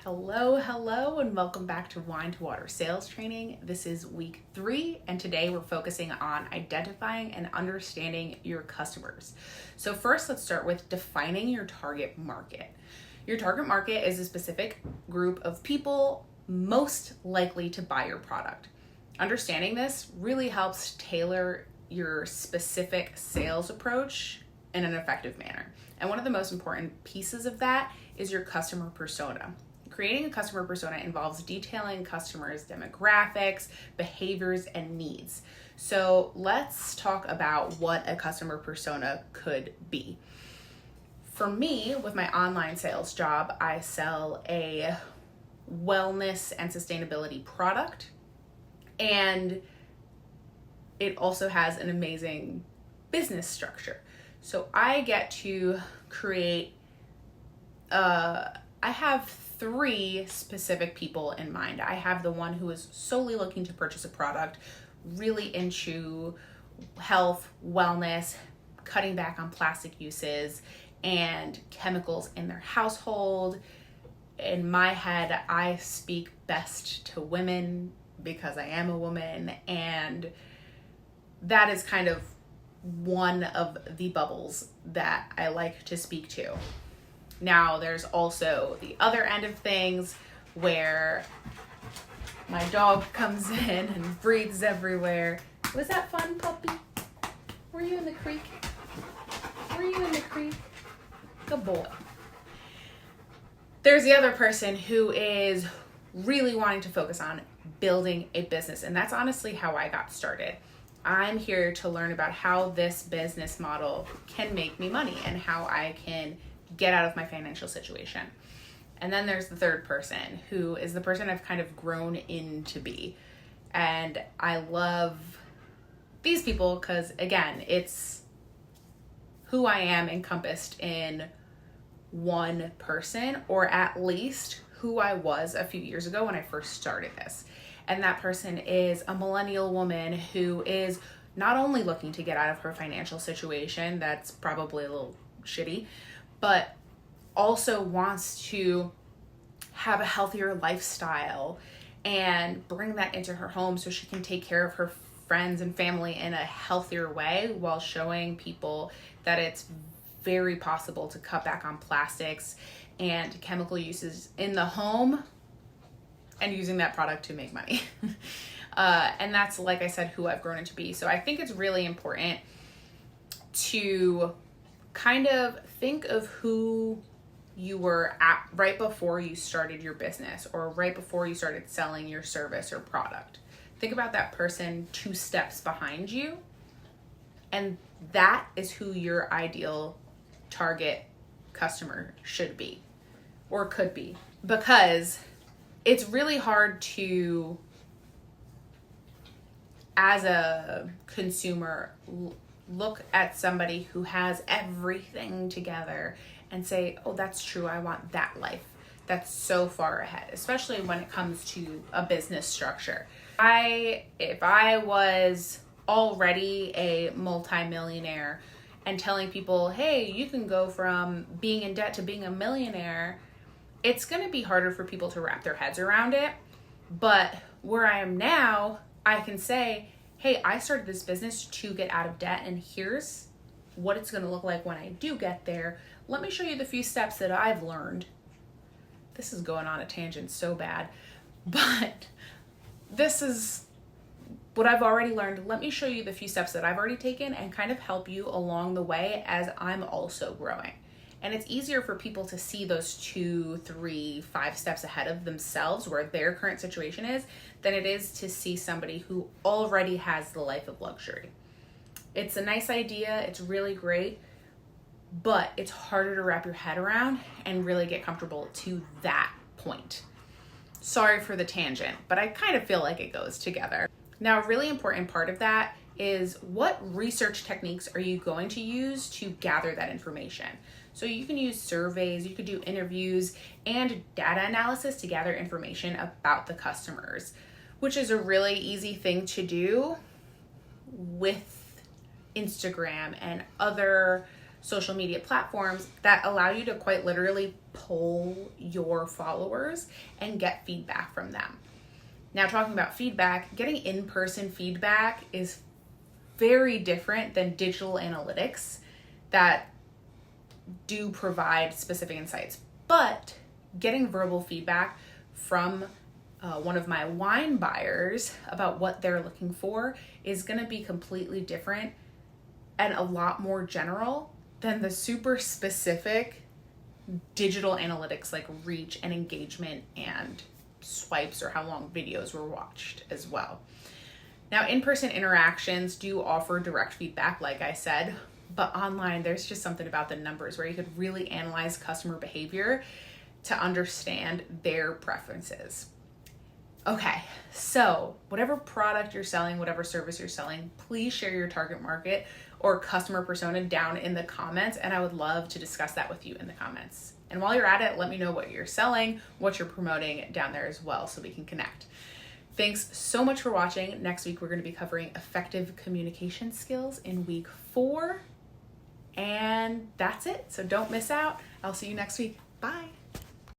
Hello, and welcome back to Wine to Water Sales Training. This is week 3, and today we're focusing on identifying and understanding your customers. So first, let's start with defining your target market. Your target market is a specific group of people most likely to buy your product. Understanding this really helps tailor your specific sales approach in an effective manner. And one of the most important pieces of that is your customer persona. Creating a customer persona involves detailing customers' demographics, behaviors, and needs. So let's talk about what a customer persona could be. For me, with my online sales job, I sell a wellness and sustainability product, and it also has an amazing business structure. So I get to create, I have 3 specific people in mind. I have the one who is solely looking to purchase a product, really into health, wellness, cutting back on plastic uses, and chemicals in their household. In my head, I speak best to women because I am a woman, and that is kind of one of the bubbles that I like to speak to. Now, there's also the other end of things where my dog comes in and breathes everywhere. Was that fun, puppy? Were you in the creek? Good boy. There's the other person who is really wanting to focus on building a business, and that's honestly how I got started. I'm here to learn about how this business model can make me money and how I can get out of my financial situation. And then there's the third person, who is the person I've kind of grown into be. And I love these people because, again, it's who I am encompassed in one person, or at least who I was a few years ago when I first started this. And that person is a millennial woman who is not only looking to get out of her financial situation that's probably a little shitty, but also wants to have a healthier lifestyle and bring that into her home so she can take care of her friends and family in a healthier way, while showing people that it's very possible to cut back on plastics and chemical uses in the home and using that product to make money. And that's, like I said, who I've grown into be. So I think it's really important to kind of think of who you were at right before you started your business, or right before you started selling your service or product. Think about that person 2 steps behind you, and that is who your ideal target customer should be or could be. Because it's really hard to, as a consumer, look at somebody who has everything together and say, oh, that's true, I want that life. That's so far ahead, especially when it comes to a business structure. If I was already a multimillionaire and telling people, hey, you can go from being in debt to being a millionaire, it's going to be harder for people to wrap their heads around it. But where I am now, I can say, hey, I started this business to get out of debt, and here's what it's going to look like when I do get there. Let me show you the few steps that I've learned. This is going on a tangent so bad, but this is what I've already learned. Let me show you the few steps that I've already taken and kind of help you along the way as I'm also growing. And it's easier for people to see those 2, 3, 5 steps ahead of themselves, where their current situation is, than it is to see somebody who already has the life of luxury. It's a nice idea. It's really great, but it's harder to wrap your head around and really get comfortable to that point. Sorry for the tangent, but I kind of feel like it goes together. Now, a really important part of that is, what research techniques are you going to use to gather that information? So you can use surveys, you could do interviews and data analysis to gather information about the customers, which is a really easy thing to do with Instagram and other social media platforms that allow you to quite literally poll your followers and get feedback from them. Now, talking about feedback, getting in-person feedback is very different than digital analytics that do provide specific insights. But getting verbal feedback from one of my wine buyers about what they're looking for is going to be completely different and a lot more general than the super specific digital analytics like reach and engagement and swipes or how long videos were watched as well. Now, in-person interactions do offer direct feedback, like I said, but online there's just something about the numbers where you could really analyze customer behavior to understand their preferences. Okay, so whatever product you're selling, whatever service you're selling, please share your target market or customer persona down in the comments, and I would love to discuss that with you in the comments. And while you're at it, let me know what you're selling, what you're promoting down there as well so we can connect. Thanks so much for watching. Next week, we're going to be covering effective communication skills in week 4. And that's it. So don't miss out. I'll see you next week. Bye.